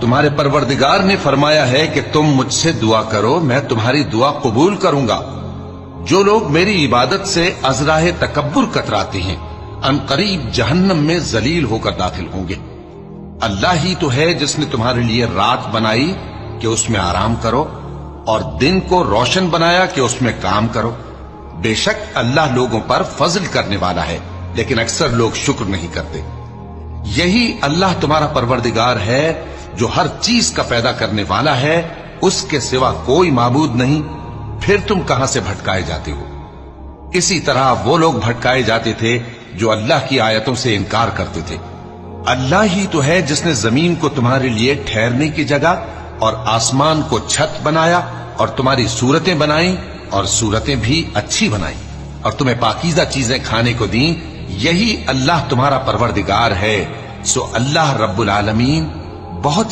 تمہارے پروردگار نے فرمایا ہے کہ تم مجھ سے دعا کرو، میں تمہاری دعا قبول کروں گا۔ جو لوگ میری عبادت سے ازراہ تکبر کتراتے ہیں ان قریب جہنم میں ذلیل ہو کر داخل ہوں گے۔ اللہ ہی تو ہے جس نے تمہارے لیے رات بنائی کہ اس میں آرام کرو، اور دن کو روشن بنایا کہ اس میں کام کرو۔ بے شک اللہ لوگوں پر فضل کرنے والا ہے، لیکن اکثر لوگ شکر نہیں کرتے۔ یہی اللہ تمہارا پروردگار ہے جو ہر چیز کا پیدا کرنے والا ہے، اس کے سوا کوئی معبود نہیں، پھر تم کہاں سے بھٹکائے جاتے ہو؟ اسی طرح وہ لوگ بھٹکائے جاتے تھے جو اللہ کی آیتوں سے انکار کرتے تھے۔ اللہ ہی تو ہے جس نے زمین کو تمہارے لیے ٹھہرنے کی جگہ اور آسمان کو چھت بنایا، اور تمہاری صورتیں بنائیں اور صورتیں بھی اچھی بنائیں، اور تمہیں پاکیزہ چیزیں کھانے کو دیں۔ یہی اللہ تمہارا پروردگار ہے، سو اللہ رب العالمین بہت